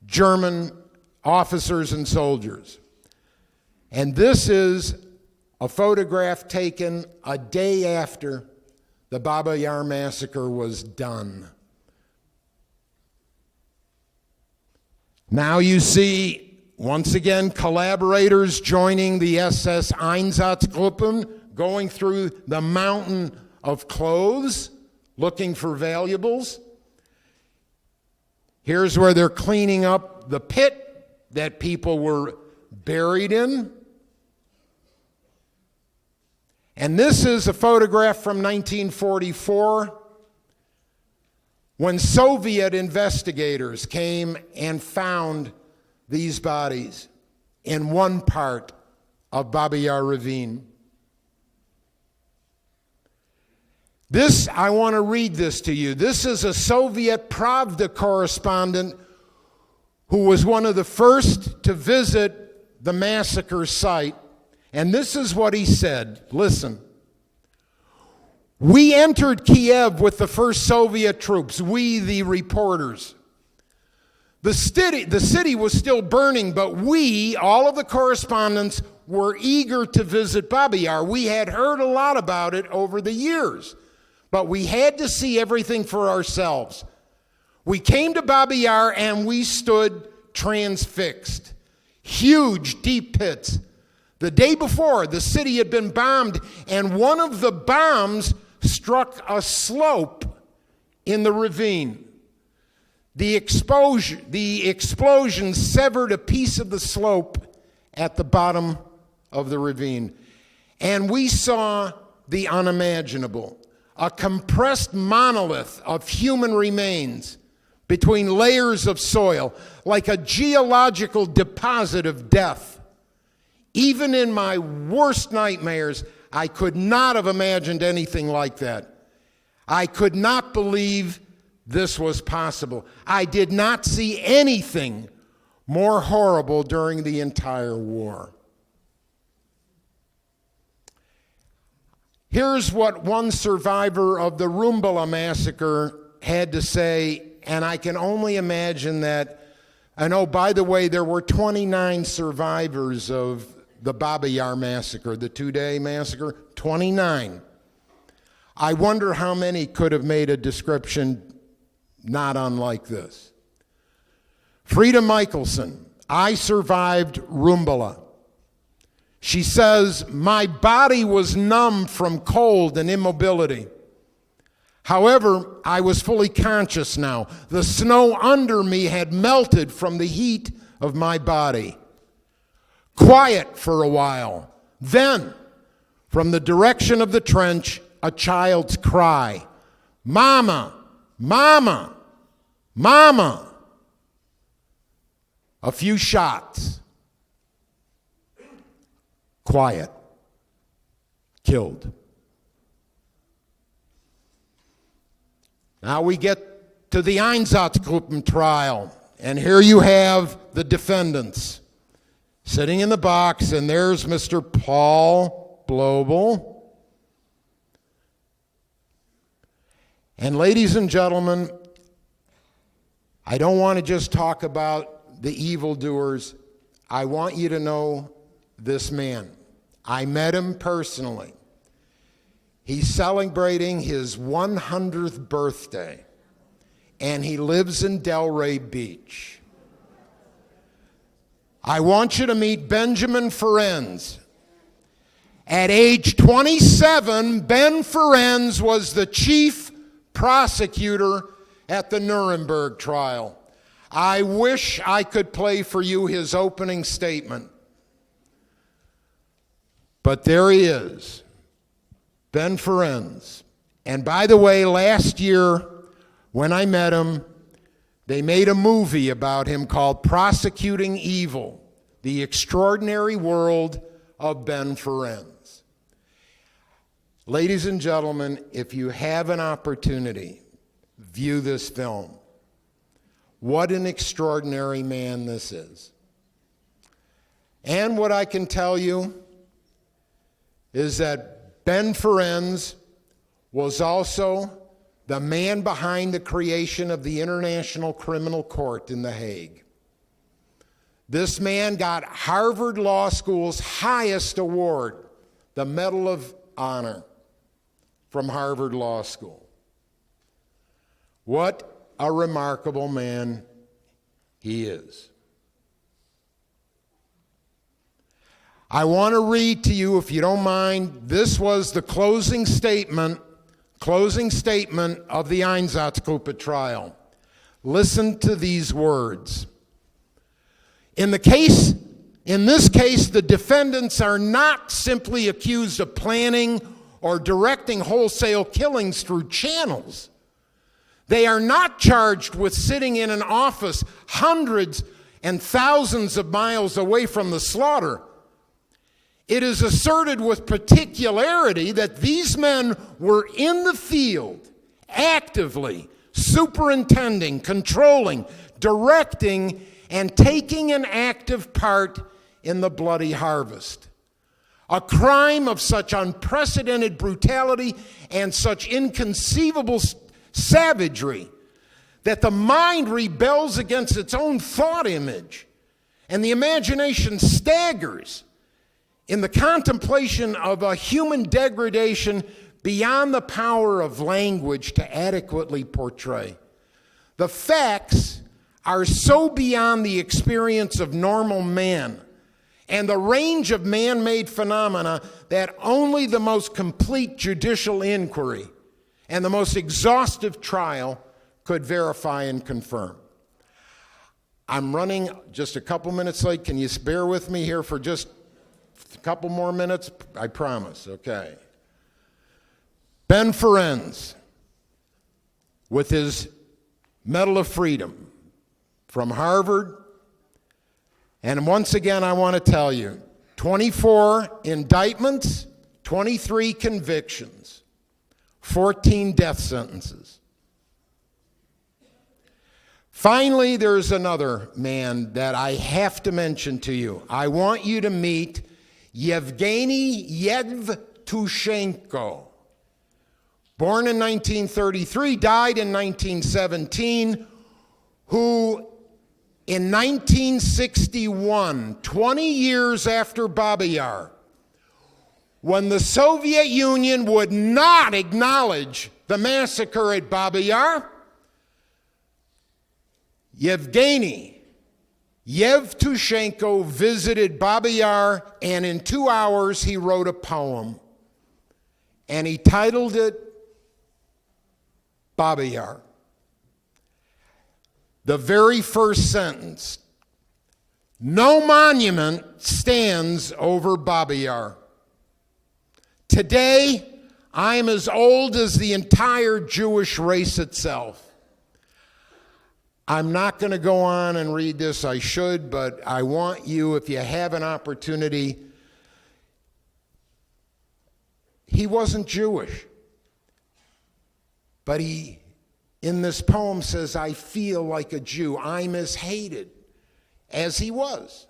German officers and soldiers. And this is a photograph taken a day after the Babi Yar massacre was done. Now you see, once again, collaborators joining the SS Einsatzgruppen, going through the mountain of clothes, looking for valuables. Here's where they're cleaning up the pit that people were buried in. And this is a photograph from 1944 when Soviet investigators came and found these bodies in one part of Babi Yar ravine. This, I want to read this to you. This is a Soviet Pravda correspondent who was one of the first to visit the massacre site. And this is what he said. Listen. We entered Kiev with the first Soviet troops, we, the reporters. The city was still burning, but we, all of the correspondents, were eager to visit Babi Yar. We had heard a lot about it over the years, but we had to see everything for ourselves. We came to Babi Yar and we stood transfixed. Huge, deep pits. The day before, the city had been bombed, and one of the bombs struck a slope in the ravine. The explosion severed a piece of the slope at the bottom of the ravine. And we saw the unimaginable, a compressed monolith of human remains between layers of soil, like a geological deposit of death. Even in my worst nightmares, I could not have imagined anything like that. I could not believe this was possible. I did not see anything more horrible during the entire war. Here's what one survivor of the Rumbala massacre had to say, and I can only imagine that. And oh, by the way, there were 29 survivors of the Baba Yar massacre, the two-day massacre, 29. I wonder how many could have made a description not unlike this. Frida Michelson, I survived Rumbala. She says, my body was numb from cold and immobility. However, I was fully conscious now. The snow under me had melted from the heat of my body. Quiet for a while. Then, from the direction of the trench, a child's cry. Mama, Mama, Mama. A few shots. Quiet. Killed. Now we get to the Einsatzgruppen trial, and here you have the defendants sitting in the box, and there's Mr. Paul Blobel. And ladies and gentlemen, I don't want to just talk about the evildoers. I want you to know this man. I met him personally. He's celebrating his 100th birthday, and he lives in Delray Beach. I want you to meet Benjamin Ferencz. At age 27, Ben Ferencz was the chief prosecutor at the Nuremberg trial. I wish I could play for you his opening statement. But there he is, Ben Ferencz. And by the way, last year when I met him, they made a movie about him called Prosecuting Evil, The Extraordinary World of Ben Ferencz. Ladies and gentlemen, if you have an opportunity, view this film. What an extraordinary man this is. And what I can tell you is that Ben Ferencz was also the man behind the creation of the International Criminal Court in The Hague. This man got Harvard Law School's highest award, the Medal of Honor from Harvard Law School. What a remarkable man he is. I want to read to you, if you don't mind, this was the closing statement of the Einsatzgruppe trial. Listen to these words. In this case, the defendants are not simply accused of planning or directing wholesale killings through channels. They are not charged with sitting in an office hundreds and thousands of miles away from the slaughter. It is asserted with particularity that these men were in the field, actively superintending, controlling, directing, and taking an active part in the bloody harvest. A crime of such unprecedented brutality and such inconceivable savagery that the mind rebels against its own thought image, and the imagination staggers in the contemplation of a human degradation beyond the power of language to adequately portray. The facts are so beyond the experience of normal man and the range of man-made phenomena that only the most complete judicial inquiry and the most exhaustive trial could verify and confirm. I'm running just a couple minutes late. Can you bear with me here for just a couple more minutes? I promise, okay. Ben Ferencz, with his Medal of Freedom from Harvard. And once again, I want to tell you, 24 indictments, 23 convictions, 14 death sentences. Finally, there's another man that I have to mention to you. I want you to meet Yevgeny Yevtushenko. Born in 1933, died in 1917, who in 1961, 20 years after Babi Yar, when the Soviet Union would not acknowledge the massacre at Babi Yar, Yevgeny Yevtushenko visited Babi Yar, and in 2 hours he wrote a poem, and he titled it Babi Yar. The very first sentence, no monument stands over Babi Yar. Today, I am as old as the entire Jewish race itself. I'm not going to go on and read this. I should, but I want you, if you have an opportunity, he wasn't Jewish. But he, in this poem, says, I feel like a Jew. I'm as hated as he was,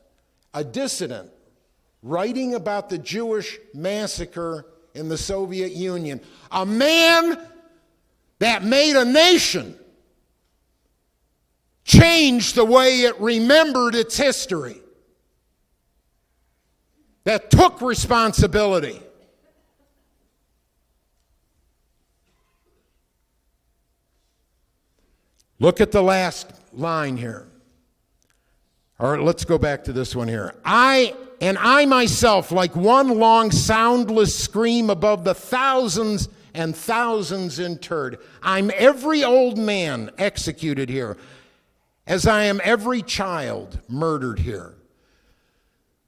a dissident, writing about the Jewish massacre in the Soviet Union. A man that made a nation changed the way it remembered its history, that took responsibility. Look at the last line here. All right, let's go back to this one here. I myself, like one long soundless scream above the thousands and thousands interred. I'm every old man executed here, as I am every child murdered here.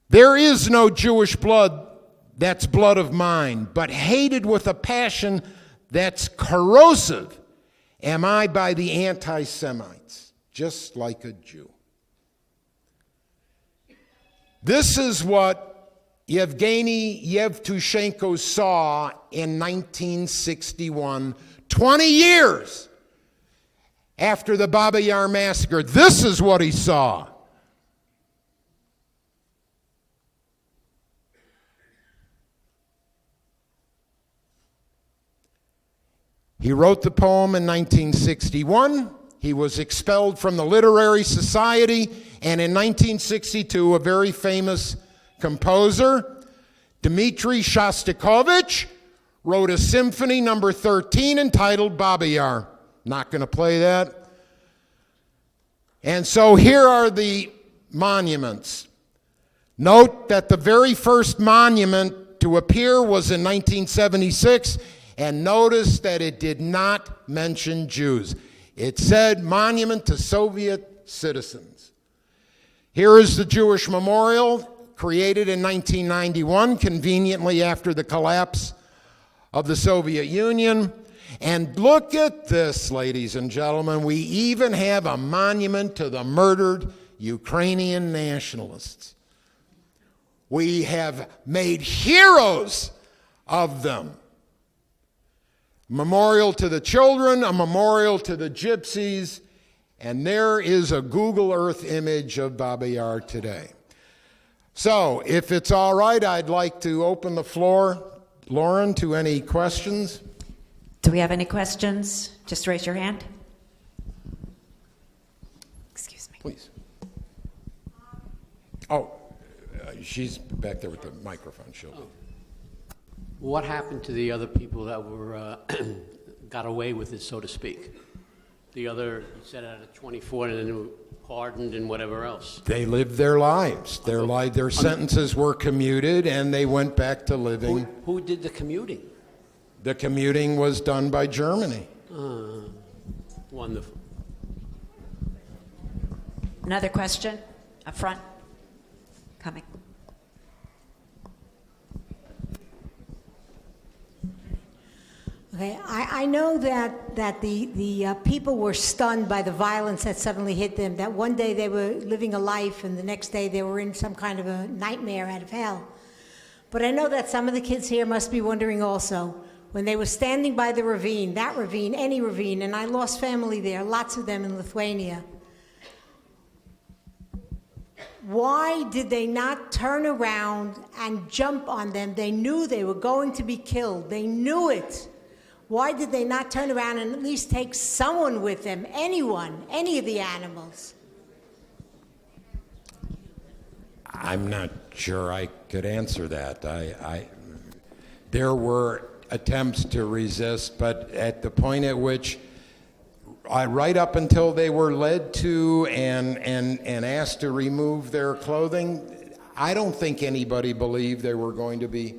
There is no Jewish blood that's blood of mine, but hated with a passion that's corrosive am I by the anti-Semites, just like a Jew. This is what Yevgeny Yevtushenko saw in 1961, 20 years after the Babi Yar massacre. This is what he saw. He wrote the poem in 1961. He was expelled from the Literary Society, and in 1962, a very famous composer, Dmitri Shostakovich, wrote a symphony number 13 entitled Babi Yar. Not going to play that. And so here are the monuments. Note that the very first monument to appear was in 1976, and notice that it did not mention Jews. It said Monument to Soviet Citizens. Here is the Jewish Memorial, created in 1991, conveniently after the collapse of the Soviet Union. And look at this, ladies and gentlemen. We even have a monument to the murdered Ukrainian nationalists. We have made heroes of them. Memorial to the children, a memorial to the gypsies, and there is a Google Earth image of Babi Yar today. So, if it's all right, I'd like to open the floor, Lauren, to any questions. Do we have any questions? Just raise your hand. Excuse me. Please. Oh, she's back there with the microphone. What happened to the other people that were got away with it, so to speak? The other, you said out of 24, and then they were pardoned and whatever else. They lived their lives. Their sentences were commuted, and they went back to living. Who did the commuting? The commuting was done by Germany. Wonderful. Another question up front? Coming. Okay, I know that the people were stunned by the violence that suddenly hit them, that one day they were living a life and the next day they were in some kind of a nightmare out of hell. But I know that some of the kids here must be wondering also, when they were standing by the ravine, that ravine, any ravine, and I lost family there, lots of them in Lithuania, why did they not turn around and jump on them? They knew they were going to be killed. They knew it. Why did they not turn around and at least take someone with them, anyone, any of the animals? I'm not sure I could answer that. There were attempts to resist, but at the point at which, right up until they were led to and asked to remove their clothing, I don't think anybody believed they were going to be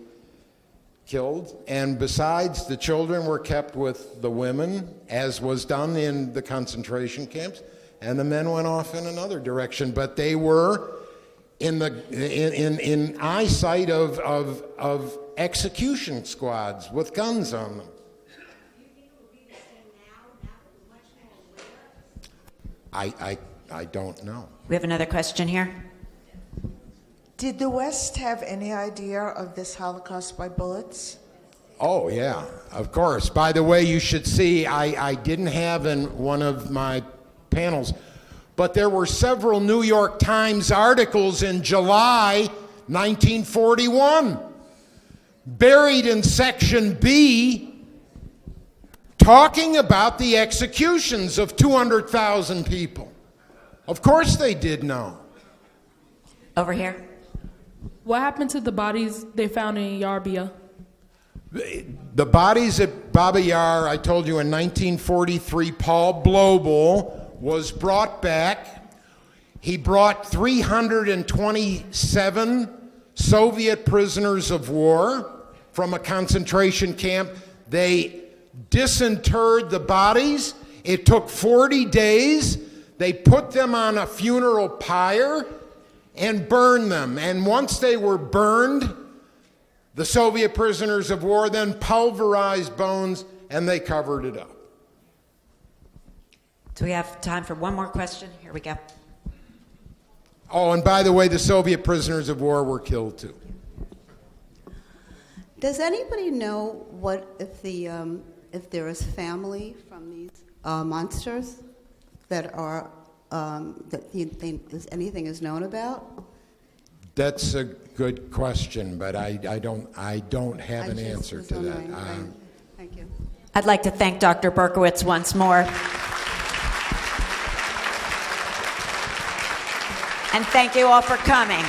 killed. And besides, the children were kept with the women, as was done in the concentration camps, and the men went off in another direction. But they were in eyesight of execution squads with guns on them. I don't know. We have another question here. Did the West have any idea of this Holocaust by bullets? Oh, yeah, of course. By the way, you should see, I didn't have in one of my panels, but there were several New York Times articles in July 1941, buried in Section B, talking about the executions of 200,000 people. Of course they did know. Over here. What happened to the bodies they found in Yarbia? The bodies at Baba Yar, I told you in 1943, Paul Blobel was brought back. He brought 327 Soviet prisoners of war from a concentration camp. They disinterred the bodies. It took 40 days. They put them on a funeral pyre and burned them. And once they were burned, the Soviet prisoners of war then pulverized bones and they covered it up. Do we have time for one more question? Here we go. Oh, and by the way, the Soviet prisoners of war were killed too. Does anybody know what if there is family from these monsters that are that anything is known about? That's a good question, but I don't have an answer to that. Thank you. I'd like to thank Dr. Berkowitz once more. And thank you all for coming.